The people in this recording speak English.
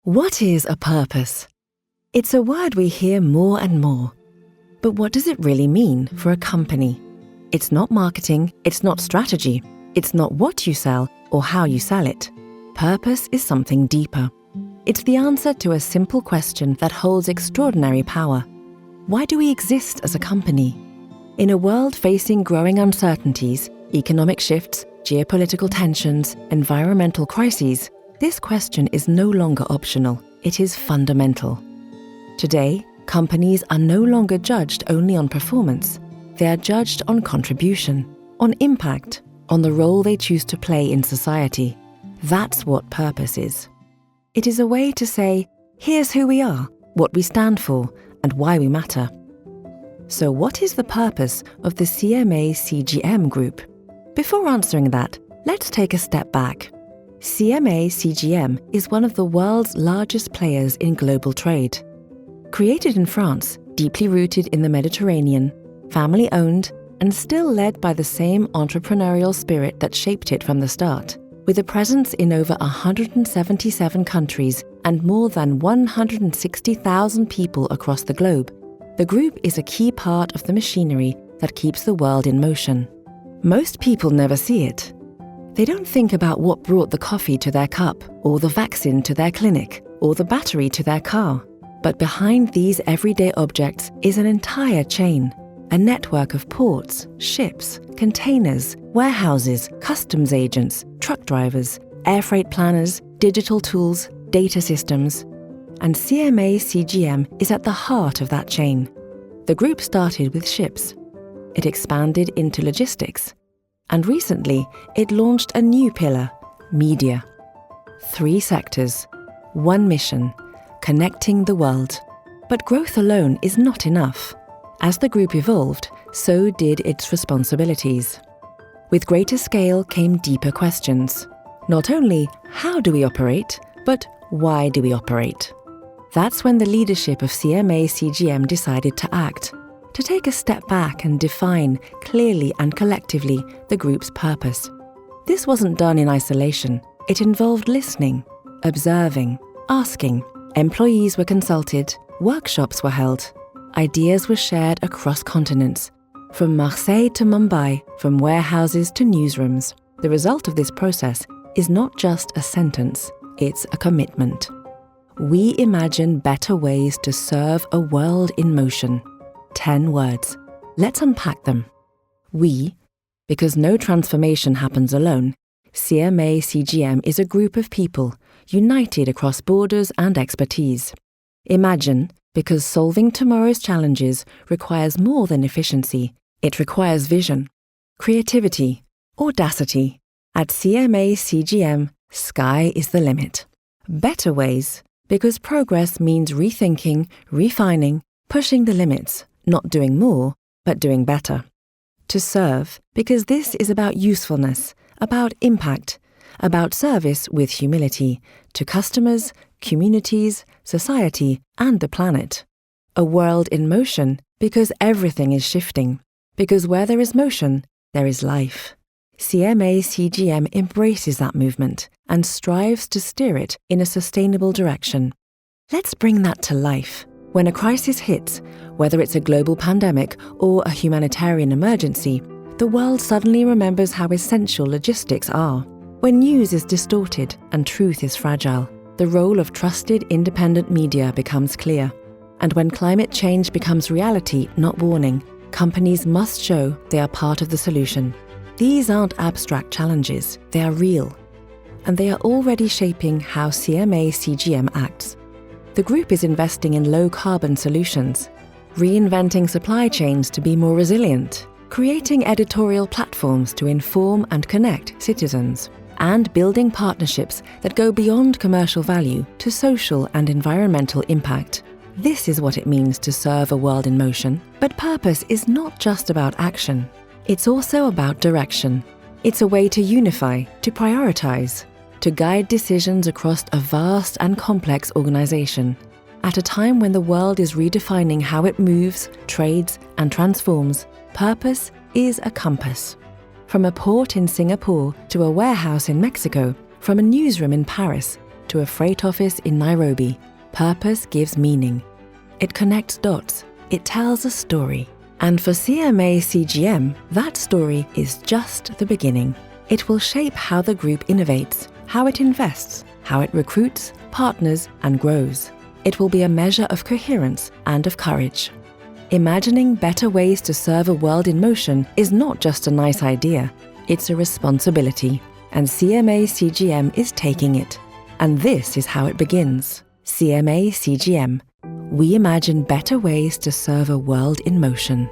What is a purpose? It's a word we hear more and more. But what does it really mean for a company? It's not marketing, it's not strategy, it's not what you sell or how you sell it. Purpose is something deeper. It's the answer to a simple question that holds extraordinary power. Why do we exist as a company? In a world facing growing uncertainties, economic shifts, geopolitical tensions, environmental crises, this question is no longer optional, it is fundamental. Today, companies are no longer judged only on performance. They are judged on contribution, on impact, on the role they choose to play in society. That's what purpose is. It is a way to say, here's who we are, what we stand for, and why we matter. So what is the purpose of the CMA CGM group? Before answering that, let's take a step back. CMA CGM is one of the world's largest players in global trade. Created in France, deeply rooted in the Mediterranean, family-owned, and still led by the same entrepreneurial spirit that shaped it from the start, with a presence in over 177 countries and more than 160,000 people across the globe, the group is a key part of the machinery that keeps the world in motion. Most people never see it. They don't think about what brought the coffee to their cup, or the vaccine to their clinic, or the battery to their car. But behind these everyday objects is an entire chain, a network of ports, ships, containers, warehouses, customs agents, truck drivers, air freight planners, digital tools, data systems. And CMA CGM is at the heart of that chain. The group started with ships. It expanded into logistics. And recently, it launched a new pillar, media. 3 sectors, 1 mission, connecting the world. But growth alone is not enough. As the group evolved, so did its responsibilities. With greater scale came deeper questions. Not only how do we operate, but why do we operate? That's when the leadership of CMA CGM decided to act, to take a step back and define clearly and collectively the group's purpose. This wasn't done in isolation. It involved listening, observing, asking. Employees were consulted, workshops were held, ideas were shared across continents, from Marseille to Mumbai, from warehouses to newsrooms. The result of this process is not just a sentence, it's a commitment. We imagine better ways to serve a world in motion. 10 words. Let's unpack them. We, because no transformation happens alone, CMA CGM is a group of people united across borders and expertise. Imagine, because solving tomorrow's challenges requires more than efficiency. It requires vision, creativity, audacity. At CMA CGM, sky is the limit. Better ways, because progress means rethinking, refining, pushing the limits, not doing more, but doing better. To serve, because this is about usefulness, about impact, about service with humility to customers, communities, society, and the planet. A world in motion, because everything is shifting. Because where there is motion, there is life. CMA CGM embraces that movement and strives to steer it in a sustainable direction. Let's bring that to life. When a crisis hits, whether it's a global pandemic or a humanitarian emergency, the world suddenly remembers how essential logistics are. When news is distorted and truth is fragile, the role of trusted independent media becomes clear. And when climate change becomes reality, not warning, companies must show they are part of the solution. These aren't abstract challenges, they are real. And they are already shaping how CMA CGM acts. The group is investing in low-carbon solutions, reinventing supply chains to be more resilient, creating editorial platforms to inform and connect citizens, and building partnerships that go beyond commercial value to social and environmental impact. This is what it means to serve a world in motion. But purpose is not just about action. It's also about direction. It's a way to unify, to prioritize, to guide decisions across a vast and complex organization. At a time when the world is redefining how it moves, trades, and transforms, purpose is a compass. From a port in Singapore to a warehouse in Mexico, from a newsroom in Paris, to a freight office in Nairobi. Purpose gives meaning. It connects dots. It tells a story. And for CMA CGM, that story is just the beginning. It will shape how the group innovates, how it invests, how it recruits, partners, and grows. It will be a measure of coherence and of courage. Imagining better ways to serve a world in motion is not just a nice idea, it's a responsibility. And CMA CGM is taking it. And this is how it begins. CMA CGM. We imagine better ways to serve a world in motion.